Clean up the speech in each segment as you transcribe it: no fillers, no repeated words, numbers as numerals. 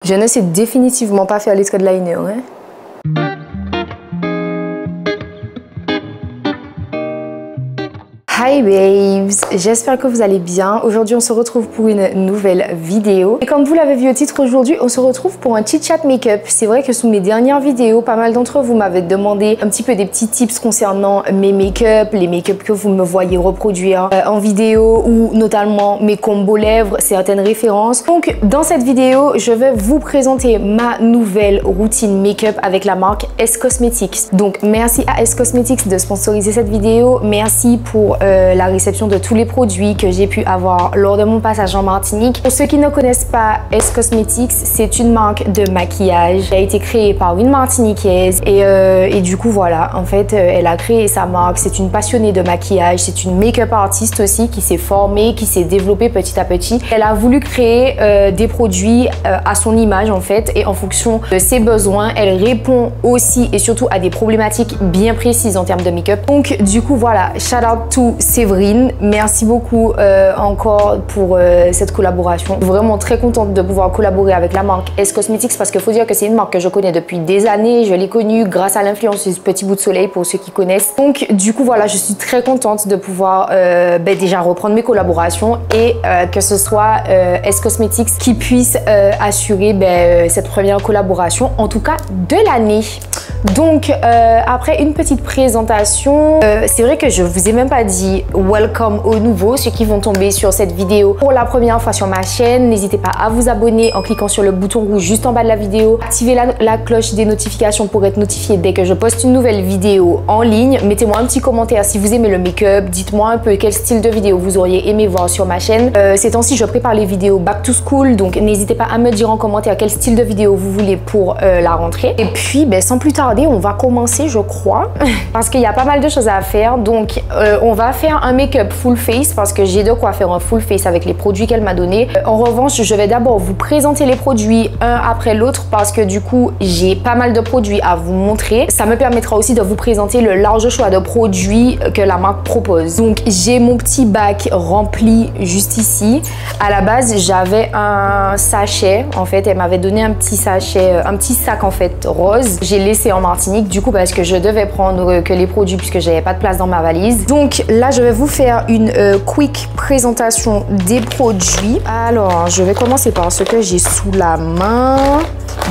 Je ne sais définitivement pas faire les traits de liner, hein. Hi babes, j'espère que vous allez bien. Aujourd'hui on se retrouve pour une nouvelle vidéo. Et comme vous l'avez vu au titre, aujourd'hui on se retrouve pour un chit chat make-up. C'est vrai que sous mes dernières vidéos, pas mal d'entre vous m'avaient demandé un petit peu des petits tips concernant mes make-up, les make-up que vous me voyez reproduire en vidéo ou notamment mes combos lèvres, certaines références. Donc dans cette vidéo, je vais vous présenter ma nouvelle routine make-up avec la marque S Cosmetics. Donc merci à S Cosmetics de sponsoriser cette vidéo. Merci pour la réception de tous les produits que j'ai pu avoir lors de mon passage en Martinique. Pour ceux qui ne connaissent pas S Cosmetics, c'est une marque de maquillage. Elle a été créée par une Martiniquaise et du coup voilà, en fait elle a créé sa marque. C'est une passionnée de maquillage, c'est une make-up artiste aussi qui s'est formée, qui s'est développée petit à petit. Elle a voulu créer des produits à son image en fait, et en fonction de ses besoins, elle répond aussi et surtout à des problématiques bien précises en termes de make-up. Donc du coup voilà, shout out to Séverine, merci beaucoup encore pour cette collaboration. Vraiment très contente de pouvoir collaborer avec la marque S Cosmetics parce qu'il faut dire que c'est une marque que je connais depuis des années. Je l'ai connue grâce à l'influenceuse Petit Bout de Soleil pour ceux qui connaissent. Donc du coup voilà, je suis très contente de pouvoir déjà reprendre mes collaborations et que ce soit S Cosmetics qui puisse assurer cette première collaboration, en tout cas de l'année. Donc après une petite présentation, c'est vrai que je vous ai même pas dit welcome aux nouveaux, ceux qui vont tomber sur cette vidéo pour la première fois sur ma chaîne. N'hésitez pas à vous abonner en cliquant sur le bouton rouge juste en bas de la vidéo. Activez la cloche des notifications pour être notifié dès que je poste une nouvelle vidéo en ligne. Mettez-moi un petit commentaire si vous aimez le make-up. Dites-moi un peu quel style de vidéo vous auriez aimé voir sur ma chaîne. Ces temps-ci, je prépare les vidéos back to school, donc n'hésitez pas à me dire en commentaire quel style de vidéo vous voulez pour la rentrée. Et puis, sans plus tarder, on va commencer, je crois, parce qu'il y a pas mal de choses à faire. Donc, on va faire un make-up full face parce que j'ai de quoi faire un full face avec les produits qu'elle m'a donné. En revanche, je vais d'abord vous présenter les produits un après l'autre parce que du coup, j'ai pas mal de produits à vous montrer. Ça me permettra aussi de vous présenter le large choix de produits que la marque propose. Donc, j'ai mon petit bac rempli juste ici. À la base, j'avais un sachet. En fait, elle m'avait donné un petit sachet, un petit sac en fait rose. J'ai laissé en Martinique du coup parce que je devais prendre que les produits puisque j'avais pas de place dans ma valise. Donc là, je vais vous faire une quick présentation des produits. Alors, je vais commencer par ce que j'ai sous la main.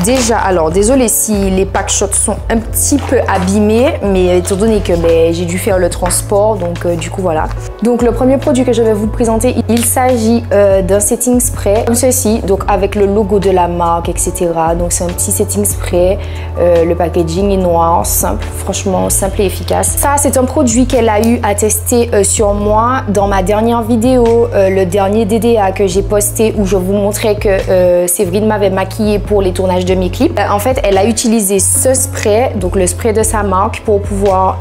Déjà, alors désolé si les pack shots sont un petit peu abîmés, mais étant donné que j'ai dû faire le transport, donc du coup voilà. Donc le premier produit que je vais vous présenter, il s'agit d'un setting spray comme ceci, donc avec le logo de la marque, etc. Donc c'est un petit setting spray. Le packaging est noir, simple, franchement simple et efficace. Ça, c'est un produit qu'elle a eu à tester sur moi dans ma dernière vidéo, le dernier DDA que j'ai posté où je vous montrais que Séverine m'avait maquillée pour les tournages de mes clips. En fait, elle a utilisé ce spray, donc le spray de sa marque, pour pouvoir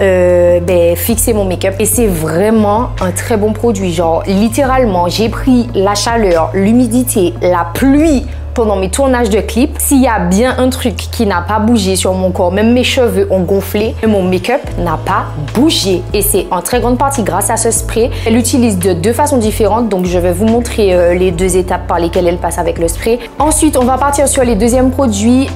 fixer mon make-up. Et c'est vraiment un très bon produit. Genre, littéralement, j'ai pris la chaleur, l'humidité, la pluie pendant mes tournages de clips. S'il y a bien un truc qui n'a pas bougé sur mon corps, même mes cheveux ont gonflé, mais mon make-up n'a pas bougé. Et c'est en très grande partie grâce à ce spray. Elle l'utilise de deux façons différentes, donc je vais vous montrer les deux étapes par lesquelles elle passe avec le spray. Ensuite, on va partir sur les deuxièmes produits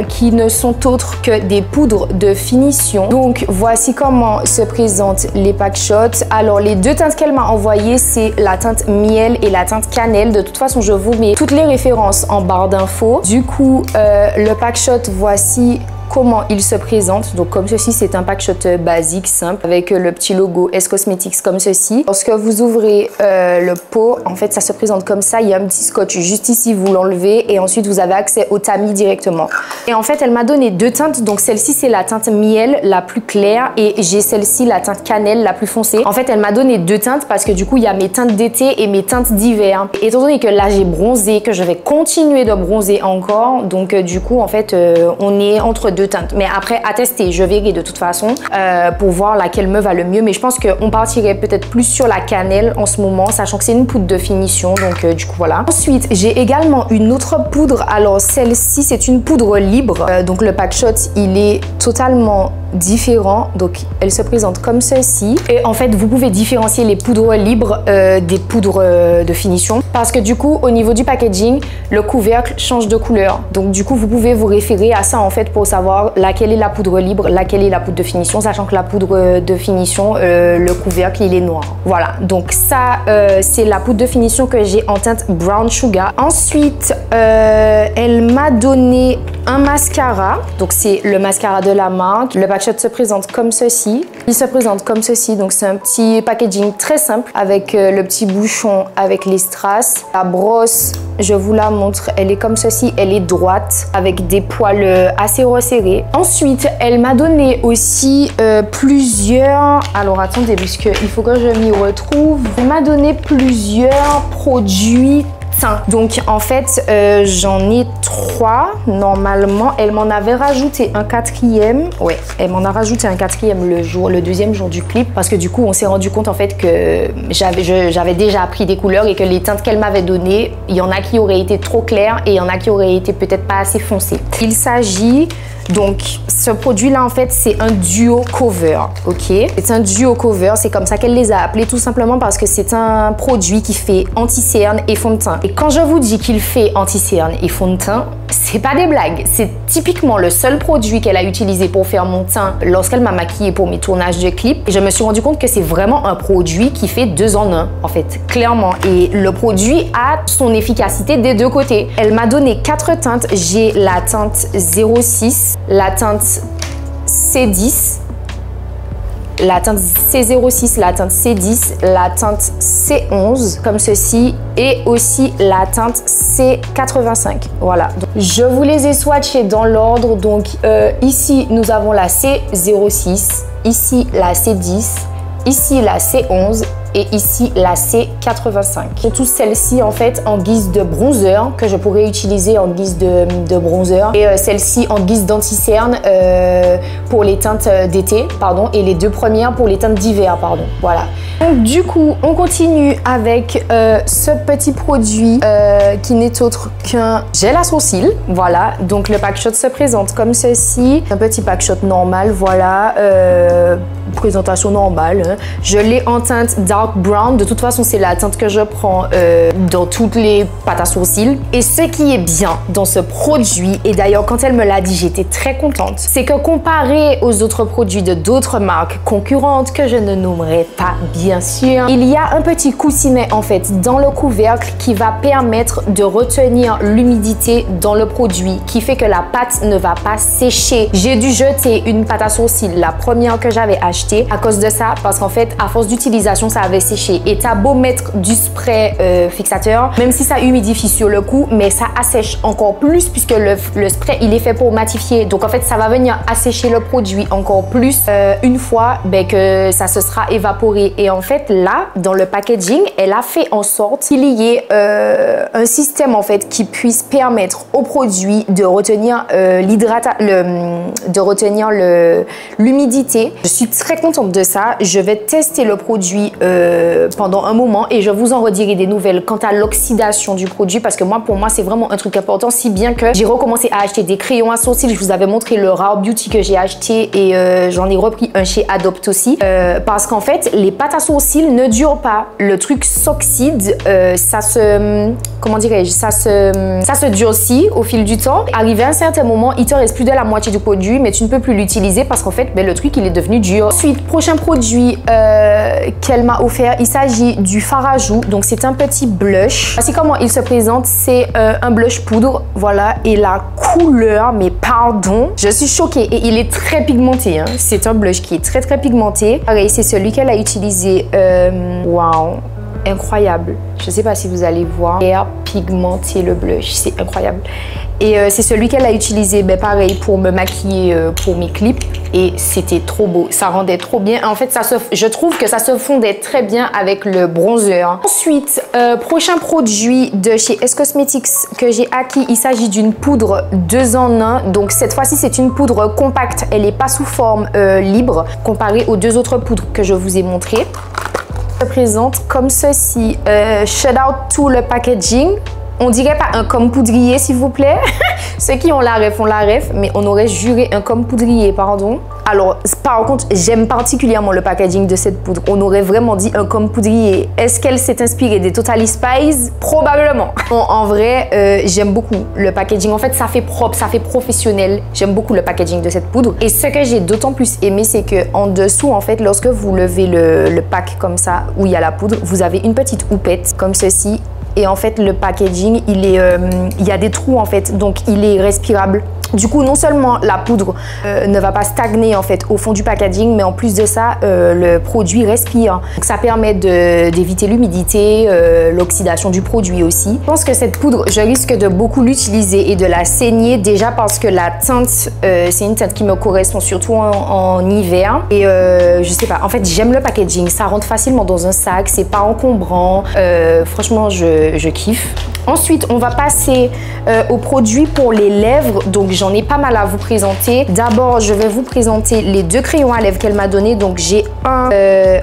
qui ne sont autres que des poudres de finition. Donc voici comment se présentent les pack shots. Alors les deux teintes qu'elle m'a envoyées, c'est la teinte miel et la teinte cannelle. De toute façon, je vous mets toutes les références en barre d'infos. Du coup, le pack shot, voici comment il se présente. Donc comme ceci, c'est un pack shot basique, simple, avec le petit logo S Cosmetics comme ceci. Lorsque vous ouvrez le pot, en fait, ça se présente comme ça. Il y a un petit scotch juste ici, vous l'enlevez et ensuite vous avez accès au tamis directement. Et en fait, elle m'a donné deux teintes. Donc celle-ci, c'est la teinte miel, la plus claire, et j'ai celle-ci, la teinte cannelle, la plus foncée. En fait, elle m'a donné deux teintes parce que du coup, il y a mes teintes d'été et mes teintes d'hiver. Étant donné que là, j'ai bronzé, que je vais continuer de bronzer encore, donc du coup, en fait, on est entre deux teintes. Mais après, à tester, je verrai de toute façon pour voir laquelle me va le mieux. Mais je pense qu'on partirait peut-être plus sur la cannelle en ce moment, sachant que c'est une poudre de finition. Donc du coup, voilà. Ensuite, j'ai également une autre poudre. Alors, celle-ci, c'est une poudre libre. Donc, le pack shot, il est totalement différent. Donc, elle se présente comme ceci. Et en fait, vous pouvez différencier les poudres libres des poudre de finition parce que du coup au niveau du packaging le couvercle change de couleur, donc du coup vous pouvez vous référer à ça en fait pour savoir laquelle est la poudre libre, laquelle est la poudre de finition, sachant que la poudre de finition le couvercle il est noir. Voilà, donc ça c'est la poudre de finition que j'ai en teinte brown sugar. Ensuite elle m'a donné un mascara, donc c'est le mascara de la marque. Le packshot se présente comme ceci. Il se présente comme ceci, donc c'est un petit packaging très simple avec le petit bouchon avec les strass. La brosse, je vous la montre, elle est comme ceci, elle est droite avec des poils assez resserrés. Ensuite, elle m'a donné aussi plusieurs... Alors attendez, puisqu'il faut que je m'y retrouve. Elle m'a donné plusieurs produits teint. Donc en fait j'en ai 3 normalement. Elle m'en avait rajouté un 4e. Ouais, elle m'en a rajouté un 4e le deuxième jour du clip, parce que du coup on s'est rendu compte en fait que j'avais déjà appris des couleurs et que les teintes qu'elle m'avait données, il y en a qui auraient été trop claires et il y en a qui auraient été peut-être pas assez foncées. Il s'agit donc, ce produit-là, en fait, c'est un duo cover, ok? C'est un duo cover, c'est comme ça qu'elle les a appelés, tout simplement parce que c'est un produit qui fait anti-cerne et fond de teint. Et quand je vous dis qu'il fait anti-cerne et fond de teint, c'est pas des blagues. C'est typiquement le seul produit qu'elle a utilisé pour faire mon teint lorsqu'elle m'a maquillée pour mes tournages de clips. Et je me suis rendu compte que c'est vraiment un produit qui fait 2 en 1, en fait, clairement. Et le produit a son efficacité des deux côtés. Elle m'a donné 4 teintes. J'ai la teinte 06, la teinte C10, la teinte C06, la teinte C10, la teinte C11 comme ceci et aussi la teinte C85. Voilà, donc, je vous les ai swatchés dans l'ordre. Donc ici nous avons la C06, ici la C10, ici la C11 et ici la C85. Surtout celle-ci en fait en guise de bronzer que je pourrais utiliser en guise de bronzer, et celle-ci en guise d'anti-cerne pour les teintes d'été, pardon, et les 2 premières pour les teintes d'hiver, pardon. Voilà. Donc du coup on continue avec ce petit produit qui n'est autre qu'un gel à sourcils. Voilà, donc le packshot se présente comme ceci, un petit packshot normal, voilà, présentation normale, hein. Je l'ai en teinte dark brown. De toute façon c'est la teinte que je prends dans toutes les pâtes à sourcils. Et ce qui est bien dans ce produit, et d'ailleurs quand elle me l'a dit j'étais très contente, c'est que comparé aux autres produits de d'autres marques concurrentes que je ne nommerai pas bien sûr, il y a un petit coussinet en fait dans le couvercle qui va permettre de retenir l'humidité dans le produit, qui fait que la pâte ne va pas sécher. J'ai dû jeter une pâte à sourcils, la première que j'avais achetée, à cause de ça, parce qu'en fait à force d'utilisation ça avait séché. Et t'as beau mettre du spray fixateur, même si ça humidifie sur le coup, mais ça assèche encore plus puisque le spray il est fait pour matifier. Donc en fait ça va venir assécher le produit encore plus une fois que ça se sera évaporé. Et en fait là dans le packaging elle a fait en sorte qu'il y ait un système en fait qui puisse permettre au produit de retenir l'humidité. Je suis très contente de ça. Je vais tester le produit pendant un moment et je vous en redirai des nouvelles quant à l'oxydation du produit, parce que pour moi c'est vraiment un truc important, si bien que j'ai recommencé à acheter des crayons à sourcils. Je vous avais montré le Rare Beauty que j'ai acheté et j'en ai repris un chez Adopt aussi, parce qu'en fait les pâtes à sourcils ne durent pas, le truc s'oxyde, ça se, comment dirais-je, ça se durcit au fil du temps. Arrivé à un certain moment il te reste plus de la moitié du produit, mais tu ne peux plus l'utiliser parce qu'en fait le truc il est devenu dur. Ensuite, prochain produit qu'elle m'a offert, il s'agit du fard à joues. Donc c'est un petit blush. Voici comment il se présente. C'est un blush poudre, voilà, et la couleur, mais pardon, je suis choquée. Et il est très pigmenté, hein. C'est un blush qui est très très pigmenté. Pareil, c'est celui qu'elle a utilisé. Waouh, incroyable. Je sais pas si vous allez voir. Hyper pigmenté le blush, c'est incroyable. Et c'est celui qu'elle a utilisé, pareil, pour me maquiller pour mes clips. Et c'était trop beau, ça rendait trop bien. En fait, je trouve que ça se fondait très bien avec le bronzer. Ensuite, prochain produit de chez S Cosmetics que j'ai acquis, il s'agit d'une poudre 2 en 1. Donc cette fois-ci, c'est une poudre compacte. Elle n'est pas sous forme libre, comparée aux 2 autres poudres que je vous ai montrées. Se présente comme ceci. Shout out to le packaging. On dirait pas un comme poudrier, s'il vous plaît. Ceux qui ont la ref, mais on aurait juré un comme poudrier, pardon. Alors, par contre, j'aime particulièrement le packaging de cette poudre. On aurait vraiment dit un comme poudrier. Est-ce qu'elle s'est inspirée des Totally Spies? Probablement. Bon, en vrai, j'aime beaucoup le packaging. En fait, ça fait propre, ça fait professionnel. J'aime beaucoup le packaging de cette poudre. Et ce que j'ai d'autant plus aimé, c'est que en dessous, en fait, lorsque vous levez le pack comme ça, où il y a la poudre, vous avez une petite houppette comme ceci. Et en fait, le packaging, il y a des trous en fait, donc il est respirable. Du coup, non seulement la poudre ne va pas stagner en fait au fond du packaging, mais en plus de ça, le produit respire. Donc, ça permet d'éviter l'humidité, l'oxydation du produit aussi. Je pense que cette poudre, je risque de beaucoup l'utiliser et de la saigner déjà parce que la teinte, c'est une teinte qui me correspond surtout en hiver. Et je sais pas, en fait, j'aime le packaging. Ça rentre facilement dans un sac, c'est pas encombrant. Franchement, je kiffe. Ensuite, on va passer aux produits pour les lèvres. Donc, j'en ai pas mal à vous présenter. D'abord, je vais vous présenter les deux crayons à lèvres qu'elle m'a donné. Donc, j'ai un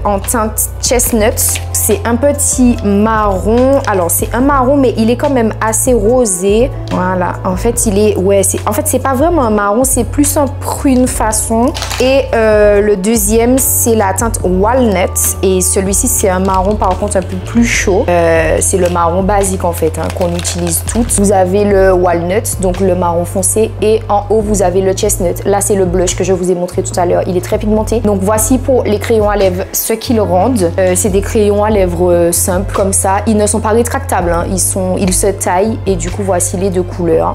en teinte chestnut. C'est un petit marron. Alors, c'est un marron, mais il est quand même assez rosé. Voilà. En fait, il est... Ouais, en fait, c'est pas vraiment un marron. C'est plus un prune façon. Et le deuxième, c'est la teinte walnut. Et celui-ci, c'est un marron, par contre, un peu plus chaud. C'est le marron basique, en fait, hein, qu'on utilise toutes. Vous avez le walnut, donc le marron foncé. Et en haut, vous avez le chestnut. Là, c'est le blush que je vous ai montré tout à l'heure. Il est très pigmenté. Donc, voici pour les crayons à lèvres ce qu'ils rendent. C'est des crayons à lèvres simples comme ça. Ils ne sont pas rétractables. Hein. Ils se taillent. Et du coup, voici les deux couleurs.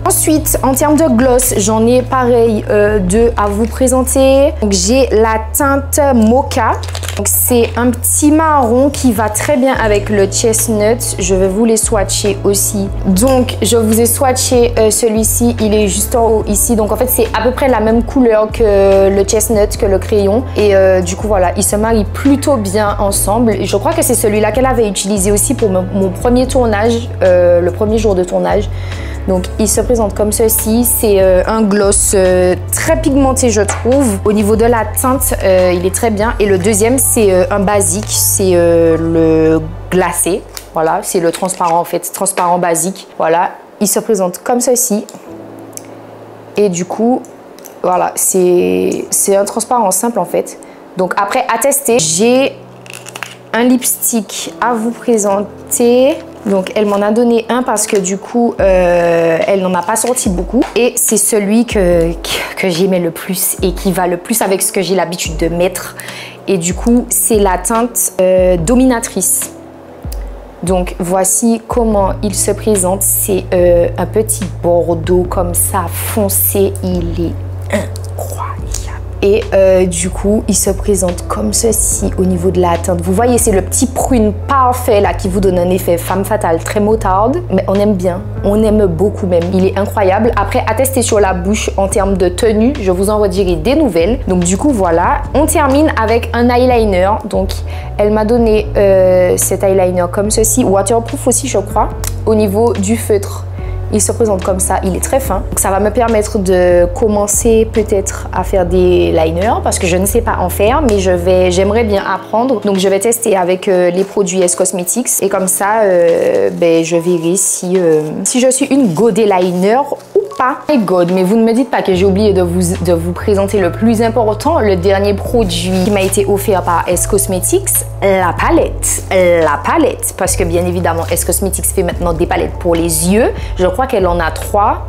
Ensuite, en termes de gloss, j'en ai pareil deux à vous présenter. Donc, j'ai la teinte Mocha. Donc, c'est un petit marron qui va très bien avec le chestnut. Je vais vous les swatcher aussi. Donc, je vous ai swatché celui-ci. Il est juste en haut ici. Donc, en fait, c'est à peu près la même couleur que le chestnut, que le crayon. Et du coup, voilà, ils se marient plutôt bien ensemble. Et je crois que c'est celui-là qu'elle avait utilisé aussi pour mon premier tournage, le premier jour de tournage. Donc, il se présente comme ceci. C'est un gloss très pigmenté, je trouve. Au niveau de la teinte, il est très bien. Et le deuxième, c'est un basique. C'est le glacé. Voilà, c'est le transparent, en fait. Transparent basique. Voilà, il se présente comme ceci. Et du coup, voilà, c'est un transparent simple, en fait. Donc, après, à tester, j'ai un lipstick à vous présenter. Donc, elle m'en a donné un parce que du coup, elle n'en a pas sorti beaucoup. Et c'est celui que j'aimais le plus et qui va le plus avec ce que j'ai l'habitude de mettre. Et du coup, c'est la teinte Dominatrice. Donc, voici comment il se présente. C'est un petit bordeaux comme ça, foncé. Il est incroyable. Et du coup, il se présente comme ceci au niveau de la teinte. Vous voyez, c'est le petit prune parfait là qui vous donne un effet femme fatale très moutarde. Mais on aime bien, on aime beaucoup même. Il est incroyable. Après, à tester sur la bouche en termes de tenue, je vous en redirai des nouvelles. Donc du coup, voilà. On termine avec un eyeliner. Donc, elle m'a donné cet eyeliner comme ceci. Waterproof aussi, je crois. Au niveau du feutre. Il se présente comme ça, il est très fin. Donc ça va me permettre de commencer peut-être à faire des liners parce que je ne sais pas en faire, mais j'aimerais bien apprendre. Donc je vais tester avec les produits S Cosmetics et comme ça, je verrai si je suis une go des liners ou pas. My God, mais vous ne me dites pas que j'ai oublié de vous présenter le plus important, le dernier produit qui m'a été offert par S Cosmetics, la palette. La palette, parce que bien évidemment, S Cosmetics fait maintenant des palettes pour les yeux. Je crois qu'elle en a 3,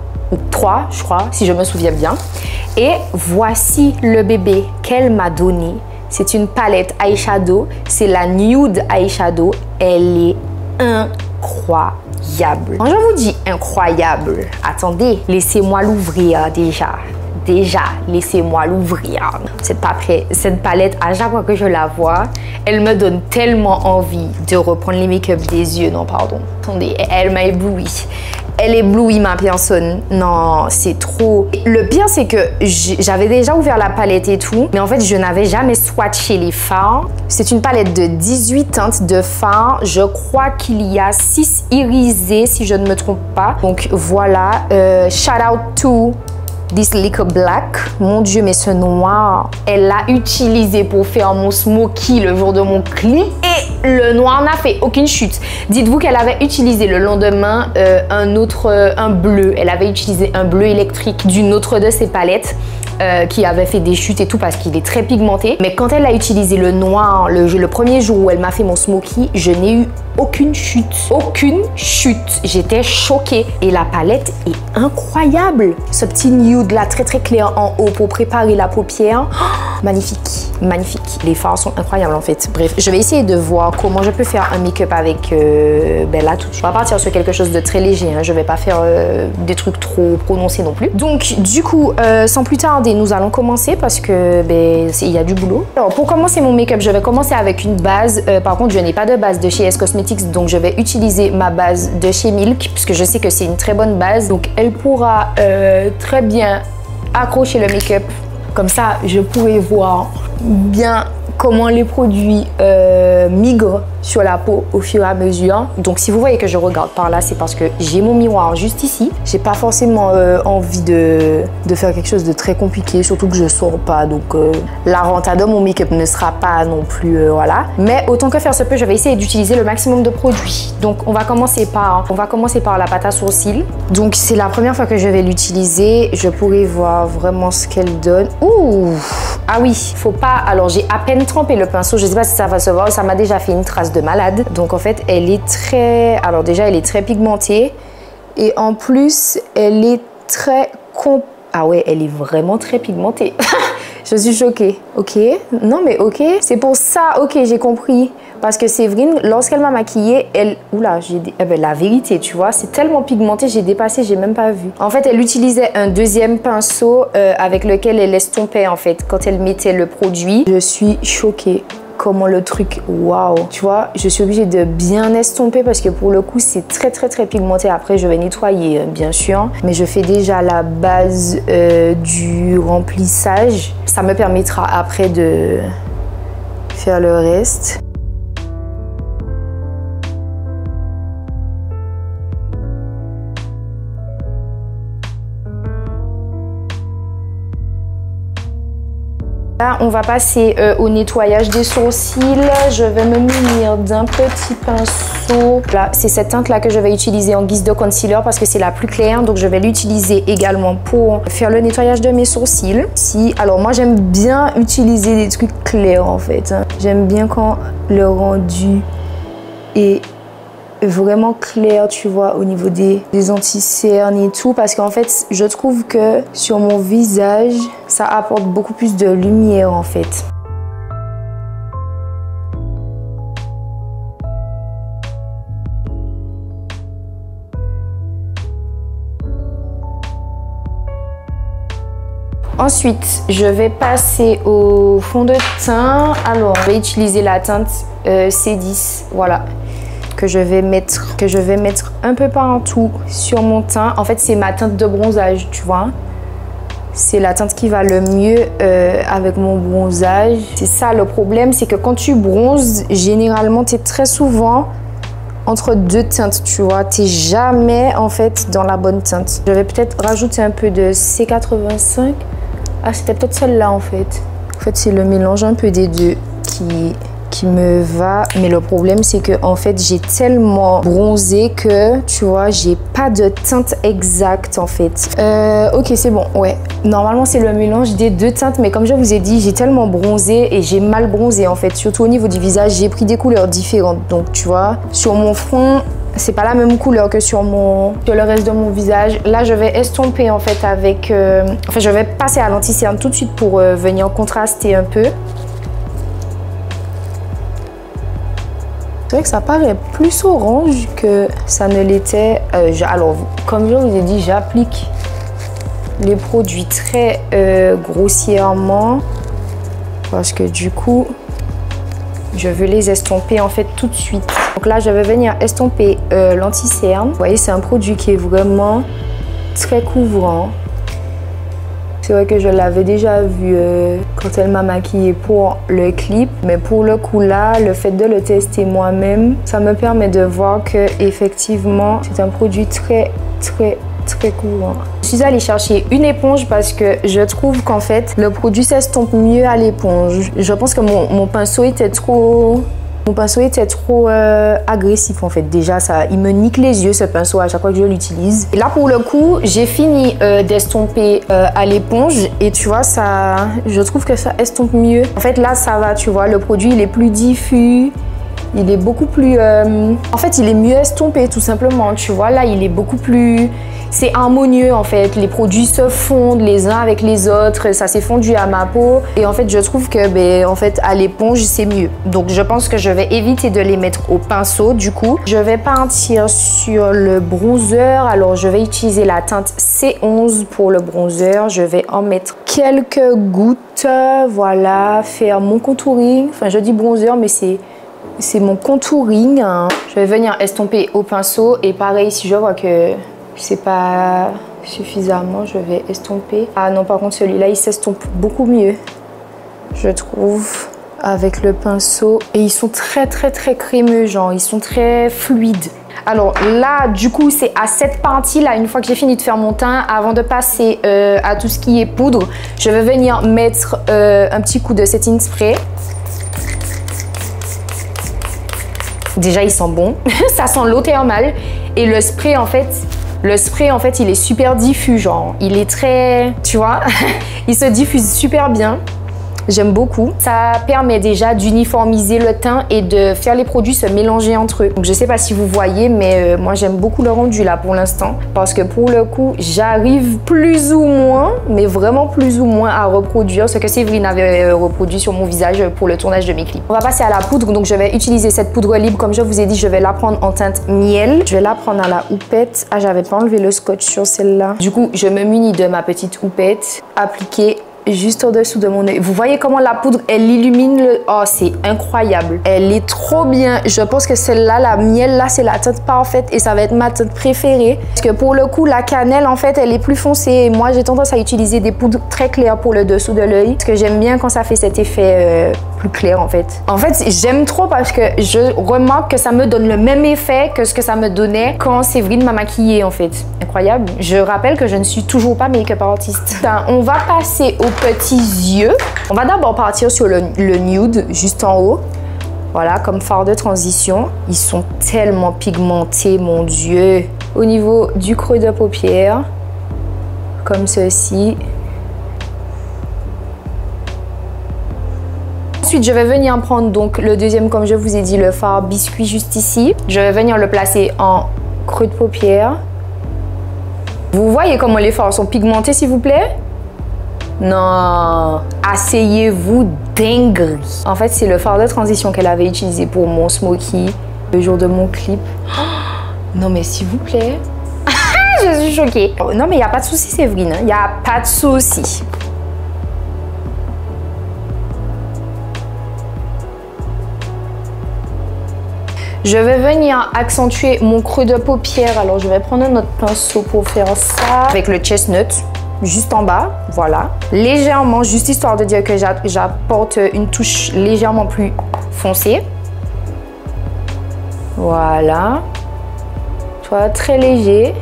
je crois, si je me souviens bien. Et voici le bébé qu'elle m'a donné. C'est une palette eyeshadow, c'est la Nude Eyeshadow. Elle est incroyable. Quand je vous dis incroyable, attendez, laissez-moi l'ouvrir déjà. Laissez-moi l'ouvrir. Cette palette, à chaque fois que je la vois, elle me donne tellement envie de reprendre les make-up des yeux. Non, pardon. Attendez, elle m'a ébloui. Elle éblouit ma personne. Non, c'est trop. Le pire, c'est que j'avais déjà ouvert la palette et tout, mais en fait, je n'avais jamais swatché les fards. C'est une palette de 18 teintes de fards. Je crois qu'il y a 6 irisés, si je ne me trompe pas. Donc, voilà. Shout out to This Little Black. Mon Dieu, mais ce noir, elle l'a utilisé pour faire mon smoky le jour de mon clip. Et le noir n'a fait aucune chute. Dites-vous qu'elle avait utilisé le lendemain un bleu. Elle avait utilisé un bleu électrique d'une autre de ses palettes. Qui avait fait des chutes et tout parce qu'il est très pigmenté. Mais quand elle a utilisé le noir, le premier jour où elle m'a fait mon smoky, je n'ai eu aucune chute. Aucune chute. J'étais choquée. Et la palette est incroyable. Ce petit nude là, très très clair en haut pour préparer la paupière. Oh, magnifique. Magnifique. Les fards sont incroyables en fait. Bref, je vais essayer de voir comment je peux faire un make-up avec là tout de suite. On va partir sur quelque chose de très léger. Hein. Je vais pas faire des trucs trop prononcés non plus. Donc du coup, sans plus tarder, nous allons commencer parce que il y a du boulot. Alors pour commencer mon make-up, je vais commencer avec une base. Par contre, je n'ai pas de base de chez S Cosmetics, donc je vais utiliser ma base de chez Milk puisque je sais que c'est une très bonne base. Donc elle pourra très bien accrocher le make-up. Comme ça, je pourrai voir bien comment les produits migrent sur la peau au fur et à mesure. Donc si vous voyez que je regarde par là, c'est parce que j'ai mon miroir juste ici. J'ai pas forcément envie de faire quelque chose de très compliqué, surtout que je sors pas. Donc la renta de mon make-up ne sera pas non plus voilà. Mais autant que faire se peut, je vais essayer d'utiliser le maximum de produits. Donc on va commencer par la pâte à sourcils. Donc c'est la première fois que je vais l'utiliser. Je pourrais voir vraiment ce qu'elle donne. Ouh! Ah oui, faut pas. Alors j'ai à peine trempé le pinceau. Je sais pas si ça va se voir. Ça m'a déjà fait une trace de malade. Donc en fait, elle est très... Alors déjà, elle est très pigmentée. Et en plus, elle est très... Ah ouais, elle est vraiment très pigmentée. Je suis choquée. Ok. Non mais ok. C'est pour ça. Ok, j'ai compris. Parce que Séverine, lorsqu'elle m'a maquillée, elle... Oula, la vérité, tu vois, c'est tellement pigmenté, j'ai dépassé, j'ai même pas vu. En fait, elle utilisait un deuxième pinceau avec lequel elle estompait, en fait, quand elle mettait le produit. Je suis choquée. Comment le truc, waouh, tu vois, je suis obligée de bien estomper parce que pour le coup c'est très très très pigmenté. Après je vais nettoyer bien sûr, mais je fais déjà la base du remplissage. Ça me permettra après de faire le reste. Là, on va passer au nettoyage des sourcils. Je vais me munir d'un petit pinceau. Là, c'est cette teinte-là que je vais utiliser en guise de concealer parce que c'est la plus claire. Donc, je vais l'utiliser également pour faire le nettoyage de mes sourcils. Alors, moi, j'aime bien utiliser des trucs clairs, en fait. Hein. J'aime bien quand le rendu est vraiment clair, tu vois, au niveau des anti-cernes et tout, parce qu'en fait je trouve que sur mon visage ça apporte beaucoup plus de lumière en fait. Ensuite, je vais passer au fond de teint. Alors, je vais utiliser la teinte C10, voilà. Que je vais mettre un peu partout sur mon teint. En fait, c'est ma teinte de bronzage, tu vois. C'est la teinte qui va le mieux avec mon bronzage. C'est ça le problème, c'est que quand tu bronzes, généralement, tu es très souvent entre deux teintes, tu vois. Tu n'es jamais, en fait, dans la bonne teinte. Je vais peut-être rajouter un peu de C85. Ah, c'était peut-être celle-là, en fait. En fait, c'est le mélange un peu des deux qui me va, mais le problème c'est que en fait j'ai tellement bronzé que tu vois j'ai pas de teinte exacte en fait. Ok, c'est bon, ouais, normalement c'est le mélange des deux teintes, mais comme je vous ai dit, j'ai tellement bronzé et j'ai mal bronzé en fait, surtout au niveau du visage. J'ai pris des couleurs différentes, donc tu vois sur mon front c'est pas la même couleur que sur le reste de mon visage. Là je vais estomper en fait avec enfin je vais passer à l'anti-cerne tout de suite pour venir contraster un peu. C'est vrai que ça paraît plus orange que ça ne l'était. Alors, comme je vous ai dit, j'applique les produits très grossièrement parce que du coup, je veux les estomper en fait tout de suite. Donc là, je vais venir estomper l'anti-cerne. Vous voyez, c'est un produit qui est vraiment très couvrant. C'est vrai que je l'avais déjà vu quand elle m'a maquillée pour le clip. Mais pour le coup là, le fait de le tester moi-même, ça me permet de voir que effectivement c'est un produit très très courant. Je suis allée chercher une éponge parce que je trouve qu'en fait, le produit s'estompe mieux à l'éponge. Je pense que mon pinceau était trop... agressif en fait. Déjà, il me nique les yeux ce pinceau à chaque fois que je l'utilise. Là, pour le coup, j'ai fini d'estomper à l'éponge et tu vois, je trouve que ça estompe mieux. En fait, là, ça va, tu vois, le produit, il est plus diffus. Il est beaucoup plus... En fait, il est mieux estompé, tout simplement. Tu vois, là, il est beaucoup plus... C'est harmonieux, en fait. Les produits se fondent les uns avec les autres. Ça s'est fondu à ma peau. Et en fait, je trouve que, en fait, à l'éponge, c'est mieux. Donc, je pense que je vais éviter de les mettre au pinceau, du coup. Je vais partir sur le bronzer. Alors, je vais utiliser la teinte C11 pour le bronzer. Je vais en mettre quelques gouttes. Voilà, faire mon contouring. Enfin, je dis bronzer, mais c'est mon contouring. Hein. Je vais venir estomper au pinceau. Et pareil, si je vois que c'est pas suffisamment, je vais estomper. Ah non, par contre, celui-là, il s'estompe beaucoup mieux, je trouve, avec le pinceau. Et ils sont très, très, très crémeux, genre, ils sont très fluides. Alors là, du coup, c'est à cette partie-là, une fois que j'ai fini de faire mon teint, avant de passer à tout ce qui est poudre, je vais venir mettre un petit coup de setting spray. Déjà, il sent bon. Ça sent l'eau thermale. Et le spray, en fait, il est super diffus, genre. Il est très... Tu vois, il se diffuse super bien. J'aime beaucoup. Ça permet déjà d'uniformiser le teint et de faire les produits se mélanger entre eux. Donc, je sais pas si vous voyez, mais moi, j'aime beaucoup le rendu là pour l'instant. Parce que pour le coup, j'arrive plus ou moins, mais vraiment plus ou moins à reproduire ce que Séverine avait reproduit sur mon visage pour le tournage de mes clips. On va passer à la poudre. Donc, je vais utiliser cette poudre libre. Comme je vous ai dit, je vais la prendre en teinte miel. Je vais la prendre à la houppette. Ah, j'avais pas enlevé le scotch sur celle-là. Du coup, je me munis de ma petite houppette appliquée juste au-dessous de mon œil. Vous voyez comment la poudre, elle illumine le... Oh, c'est incroyable. Elle est trop bien. Je pense que celle-là, la miel, là, c'est la teinte parfaite et ça va être ma teinte préférée. Parce que pour le coup, la cannelle, en fait, elle est plus foncée. Et moi, j'ai tendance à utiliser des poudres très claires pour le dessous de l'œil. Parce que j'aime bien quand ça fait cet effet plus clair, en fait. En fait, j'aime trop parce que je remarque que ça me donne le même effet que ce que ça me donnait quand Séverine m'a maquillée, en fait. Incroyable. Je rappelle que je ne suis toujours pas make-up artiste. Enfin, on va passer aux petits yeux. On va d'abord partir sur le nude, juste en haut. Voilà, comme fard de transition. Ils sont tellement pigmentés, mon Dieu. Au niveau du creux de paupière, comme ceci. Ensuite, je vais venir prendre donc le deuxième, comme je vous ai dit, le fard biscuit juste ici. Je vais venir le placer en creux de paupière. Vous voyez comment les fards sont pigmentés, s'il vous plaît? Non, asseyez-vous, dinguerie. En fait, c'est le fard de transition qu'elle avait utilisé pour mon smoky le jour de mon clip. Oh, non, mais s'il vous plaît. Je suis choquée. Oh, non, mais il n'y a pas de souci, Séverine. Il n'y a pas de souci. Je vais venir accentuer mon creux de paupière. Alors, je vais prendre un autre pinceau pour faire ça. Avec le chestnut. Juste en bas, voilà. Légèrement, juste histoire de dire que j'apporte une touche légèrement plus foncée. Voilà. Tu vois, très léger.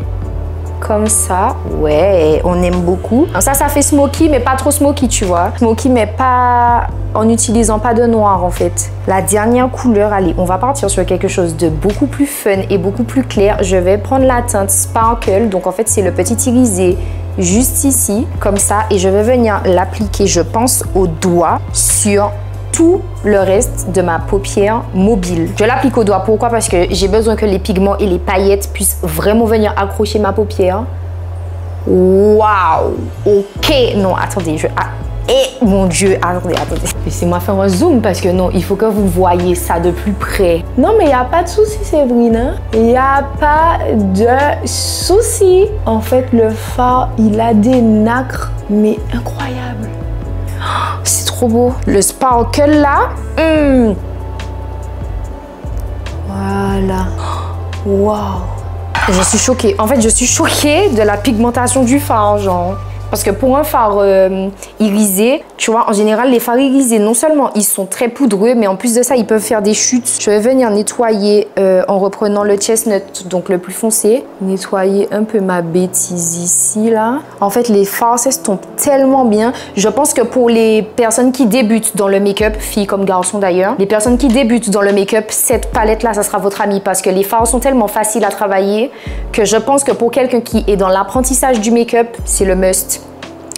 Comme ça. Ouais, on aime beaucoup. Alors ça fait smoky, mais pas trop smoky, tu vois. Smoky, mais pas... en n'utilisant pas de noir, en fait. La dernière couleur, allez, on va partir sur quelque chose de beaucoup plus fun et beaucoup plus clair. Je vais prendre la teinte Sparkle. Donc, en fait, c'est le petit irisé juste ici, comme ça. Et je vais venir l'appliquer, je pense, au doigt sur tout le reste de ma paupière mobile. Je l'applique au doigt. Pourquoi? Parce que j'ai besoin que les pigments et les paillettes puissent vraiment venir accrocher ma paupière. Waouh! Ok! Non, attendez, Eh mon Dieu, attendez. Laissez-moi faire un zoom parce que non, il faut que vous voyez ça de plus près. Non, mais il n'y a pas de souci, Séverine. Hein? Il n'y a pas de souci. En fait, le fard, il a des nacres, mais incroyables. Oh, c'est trop beau. Le sparkle là. Voilà. Waouh. Je suis choquée. En fait, je suis choquée de la pigmentation du fard, genre. Parce que pour un fard irisé, tu vois, en général, les fards irisés, non seulement ils sont très poudreux, mais en plus de ça, ils peuvent faire des chutes. Je vais venir nettoyer en reprenant le chestnut, donc le plus foncé. Nettoyer un peu ma bêtise ici, là. En fait, les fards s'estompent tellement bien. Je pense que pour les personnes qui débutent dans le make-up, filles comme garçons d'ailleurs, les personnes qui débutent dans le make-up, cette palette-là, ça sera votre amie parce que les fards sont tellement faciles à travailler que je pense que pour quelqu'un qui est dans l'apprentissage du make-up, c'est le must.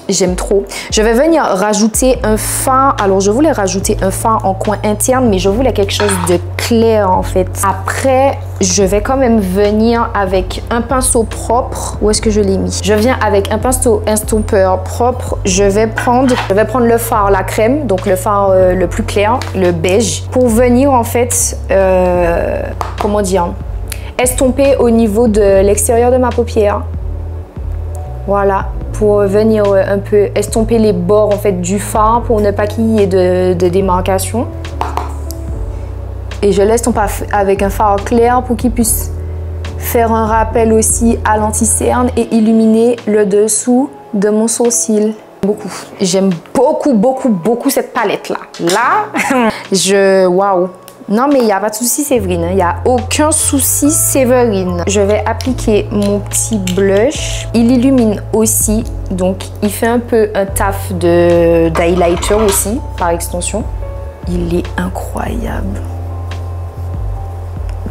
J'aime trop. Je vais venir rajouter un fard. Alors, je voulais rajouter un fard en coin interne, mais je voulais quelque chose de clair, en fait. Après, je vais quand même venir avec un pinceau propre. Où est-ce que je l'ai mis? Je viens avec un pinceau estompeur propre. Je vais prendre le fard, la crème, donc le fard le plus clair, le beige, pour venir, en fait, comment dire, estomper au niveau de l'extérieur de ma paupière. Voilà, pour venir un peu estomper les bords en fait du fard pour ne pas qu'il y ait de démarcation. Et je l'estompe avec un fard clair pour qu'il puisse faire un rappel aussi à l'anti-cerne et illuminer le dessous de mon sourcil. Beaucoup. J'aime beaucoup cette palette là. Là, waouh. Non, mais il n'y a pas de souci, Séverine. Il n'y a aucun souci, Séverine. Je vais appliquer mon petit blush. Il illumine aussi. Donc, il fait un peu un taf d'highlighter aussi, par extension. Il est incroyable.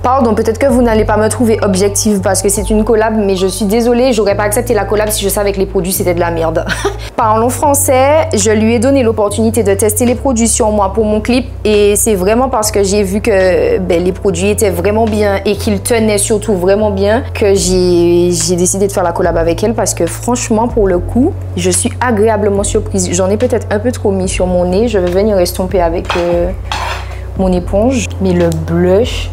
Pardon, peut-être que vous n'allez pas me trouver objective parce que c'est une collab, mais je suis désolée, j'aurais pas accepté la collab si je savais que les produits c'était de la merde. Parlons français, je lui ai donné l'opportunité de tester les produits sur moi pour mon clip et c'est vraiment parce que j'ai vu que les produits étaient vraiment bien et qu'ils tenaient surtout vraiment bien que j'ai décidé de faire la collab avec elle parce que franchement, pour le coup, je suis agréablement surprise. J'en ai peut-être un peu trop mis sur mon nez, je vais venir estomper avec mon éponge, mais le blush,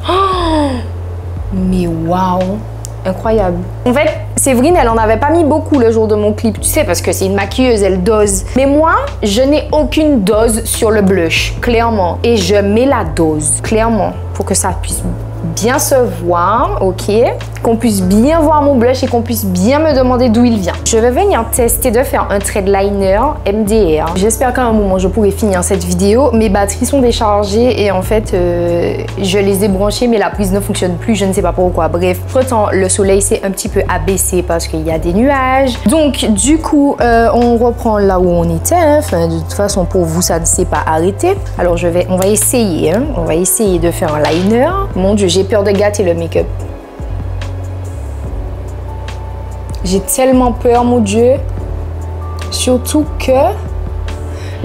mais waouh, incroyable. En fait, Séverine, elle en avait pas mis beaucoup le jour de mon clip, tu sais, parce que c'est une maquilleuse, elle dose. Mais moi, je n'ai aucune dose sur le blush, clairement. Et je mets la dose, clairement, pour que ça puisse bien se voir, ok, qu'on puisse bien voir mon blush et qu'on puisse bien me demander d'où il vient. Je vais venir tester de faire un thread liner MDR. J'espère qu'à un moment je pourrai finir cette vidéo. Mes batteries sont déchargées et en fait je les ai branchées mais la prise ne fonctionne plus, je ne sais pas pourquoi. Bref, entre-temps le soleil s'est un petit peu abaissé parce qu'il y a des nuages. Donc du coup on reprend là où on était, hein. Enfin, de toute façon pour vous ça ne s'est pas arrêté. Alors on va essayer, hein. On va essayer de faire un liner. Mon Dieu, j'ai peur de gâter le make-up. J'ai tellement peur, mon Dieu. Surtout que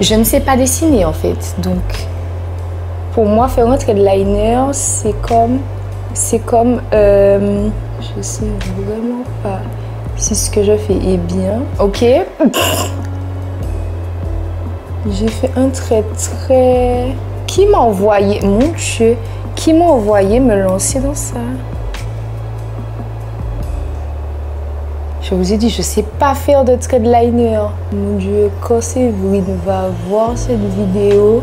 je ne sais pas dessiner, en fait. Donc, pour moi, faire un thread liner, c'est comme... je sais vraiment pas si ce que je fais est bien. Ok. J'ai fait un trait très... Qui m'a envoyé... Mon Dieu. Qui m'a envoyé me lancer dans ça? Je vous ai dit, je sais pas faire de thread liner. Mon Dieu, quand Séverine va voir cette vidéo,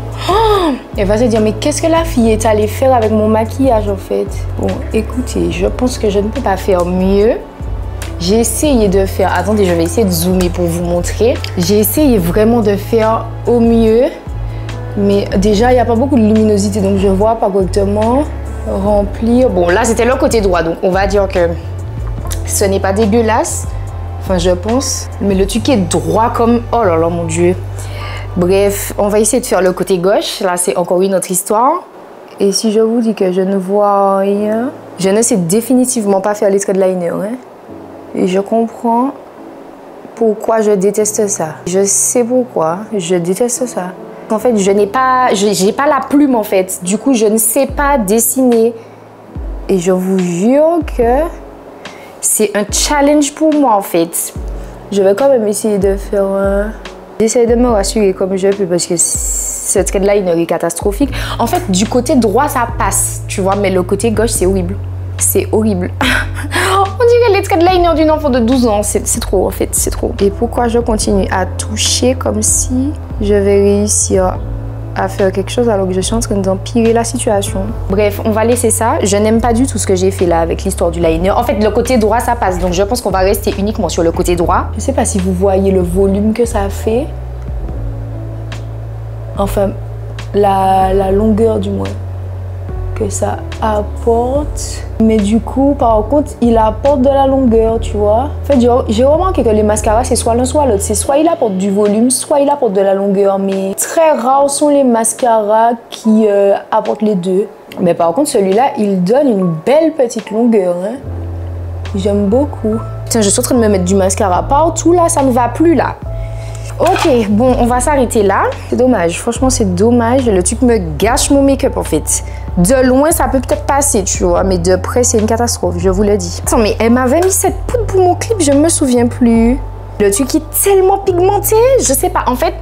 elle va se dire, mais qu'est-ce que la fille est allée faire avec mon maquillage en fait? Bon, écoutez, je pense que je ne peux pas faire mieux. J'ai essayé de faire... Attendez, je vais essayer de zoomer pour vous montrer. J'ai essayé vraiment de faire au mieux. Mais déjà, il n'y a pas beaucoup de luminosité, donc je vois pas correctement. Remplir. Bon, là, c'était le côté droit, donc on va dire que ce n'est pas dégueulasse. Enfin, je pense. Mais le truc est droit comme... Oh là là, mon Dieu. Bref, on va essayer de faire le côté gauche. Là, c'est encore une autre histoire. Et si je vous dis que je ne vois rien, je ne sais définitivement pas faire les thread liner. Hein? Et je comprends pourquoi je déteste ça. Je sais pourquoi je déteste ça. En fait, j'ai pas la plume en fait. Du coup, je ne sais pas dessiner. Et je vous jure que c'est un challenge pour moi en fait. Je vais quand même essayer de faire un... J'essaie de me rassurer comme je peux parce que ce thread liner est catastrophique. En fait, du côté droit, ça passe, tu vois, mais le côté gauche, c'est horrible. C'est horrible. On dirait les thread liners d'une enfant de 12 ans. C'est trop en fait, c'est trop. Et pourquoi je continue à toucher comme si je vais réussir à faire quelque chose alors que je suis en train d'empirer la situation. Bref, on va laisser ça. Je n'aime pas du tout ce que j'ai fait là avec l'histoire du liner. En fait, le côté droit, ça passe. Donc, je pense qu'on va rester uniquement sur le côté droit. Je sais pas si vous voyez le volume que ça fait. Enfin, la longueur du moins que ça apporte. Mais du coup, par contre, il apporte de la longueur, tu vois. En fait, j'ai remarqué que les mascaras, c'est soit l'un, soit l'autre. C'est soit il apporte du volume, soit il apporte de la longueur. Mais très rares sont les mascaras qui apportent les deux. Mais par contre, celui-là, il donne une belle petite longueur. Hein. J'aime beaucoup. Tiens, je suis en train de me mettre du mascara partout, là. Ça ne va plus, là. Ok, bon, on va s'arrêter là. C'est dommage, franchement, c'est dommage. Le truc me gâche mon make-up, en fait. De loin, ça peut peut-être passer, tu vois, mais de près, c'est une catastrophe, je vous le dis. Attends, mais elle m'avait mis cette poudre pour mon clip, je me souviens plus. Le truc est tellement pigmenté, je sais pas. En fait,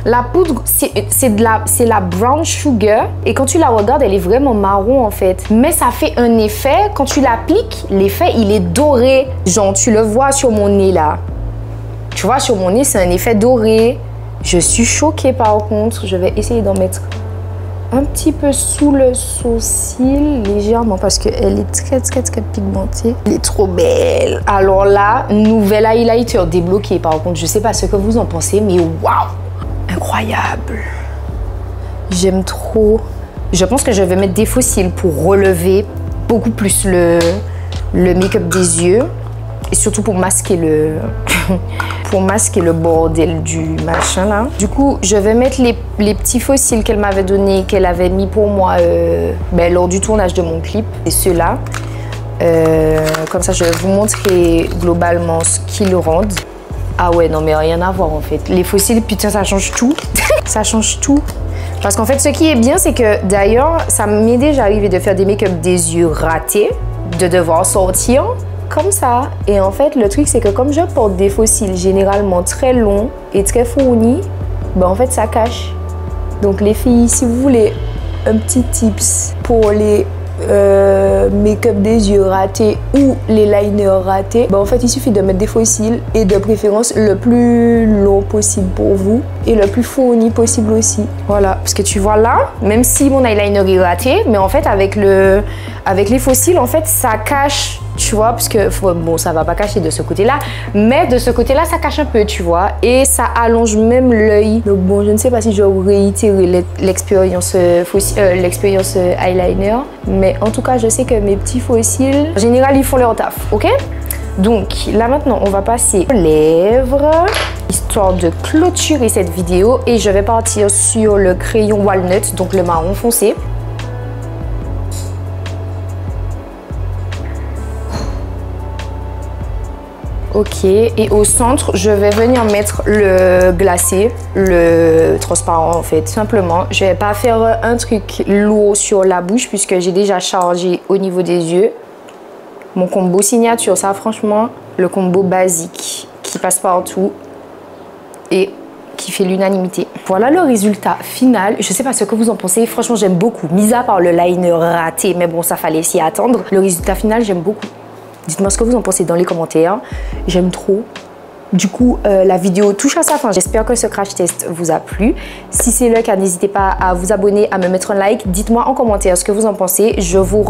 la poudre, c'est la brown sugar. Et quand tu la regardes, elle est vraiment marron, en fait. Mais ça fait un effet, quand tu l'appliques, l'effet, il est doré. Genre, tu le vois sur mon nez, là. Tu vois, sur mon nez, c'est un effet doré. Je suis choquée par contre. Je vais essayer d'en mettre un petit peu sous le sourcil, légèrement, parce qu'elle est très, très, très pigmentée. Elle est trop belle. Alors là, nouvel highlighter débloqué. Par contre, je sais pas ce que vous en pensez, mais waouh! Incroyable. J'aime trop. Je pense que je vais mettre des fossiles pour relever beaucoup plus le make-up des yeux. Et surtout pour masquer le bordel du machin là. Du coup, je vais mettre les petits fossiles qu'elle m'avait donné, qu'elle avait mis pour moi lors du tournage de mon clip. Et ceux-là. Comme ça, je vais vous montrer globalement ce qu'ils rendent. Ah ouais, non mais rien à voir en fait. Les fossiles, putain, ça change tout. Ça change tout. Parce qu'en fait, ce qui est bien, c'est que d'ailleurs, ça m'est déjà arrivé de faire des make-up des yeux ratés, de devoir sortir comme ça. Et en fait, le truc, c'est que comme je porte des fossiles généralement très longs et très fournis, ben en fait, ça cache. Donc les filles, si vous voulez un petit tips pour les make-up des yeux ratés ou les liners ratés, ben en fait, il suffit de mettre des fossiles et de préférence le plus long possible pour vous et le plus fourni possible aussi. Voilà, parce que tu vois là, même si mon eyeliner est raté, mais en fait, avec les fossiles, en fait, ça cache. Tu vois, parce que bon, ça va pas cacher de ce côté-là, mais de ce côté-là, ça cache un peu, tu vois, et ça allonge même l'œil. Donc bon, je ne sais pas si je vais réitérer l'expérience eyeliner, mais en tout cas, je sais que mes petits fossiles, en général, ils font leur taf, ok? Donc là maintenant, on va passer aux lèvres, histoire de clôturer cette vidéo, et je vais partir sur le crayon walnut, donc le marron foncé. Ok, et au centre, je vais venir mettre le glacé, le transparent en fait, simplement. Je vais pas faire un truc lourd sur la bouche puisque j'ai déjà chargé au niveau des yeux. Mon combo signature, ça franchement, le combo basique qui passe partout et qui fait l'unanimité. Voilà le résultat final. Je sais pas ce que vous en pensez, franchement j'aime beaucoup. Mis à part le liner raté, mais bon ça fallait s'y attendre. Le résultat final, j'aime beaucoup. Dites-moi ce que vous en pensez dans les commentaires. J'aime trop. Du coup, la vidéo touche à sa fin. J'espère que ce crash test vous a plu. Si c'est le cas, n'hésitez pas à vous abonner, à me mettre un like. Dites-moi en commentaire ce que vous en pensez. Je vous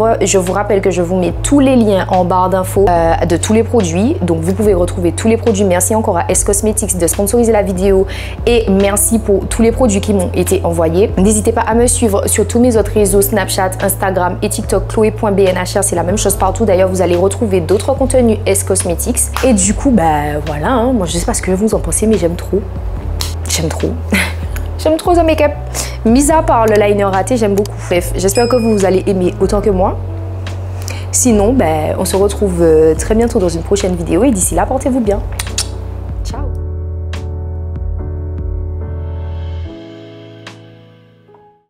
rappelle que je vous mets tous les liens en barre d'infos de tous les produits. Donc, vous pouvez retrouver tous les produits. Merci encore à S-Cosmetics de sponsoriser la vidéo. Et merci pour tous les produits qui m'ont été envoyés. N'hésitez pas à me suivre sur tous mes autres réseaux, Snapchat, Instagram et TikTok, chloé.bnhr. C'est la même chose partout. D'ailleurs, vous allez retrouver d'autres contenus S-Cosmetics. Et du coup, bah voilà, hein. Moi, je sais pas ce que vous en pensez, mais j'aime trop. J'aime trop. J'aime trop ce make-up. Mis à part le liner raté, j'aime beaucoup. Bref, j'espère que vous allez aimer autant que moi. Sinon, ben, on se retrouve très bientôt dans une prochaine vidéo. Et d'ici là, portez-vous bien.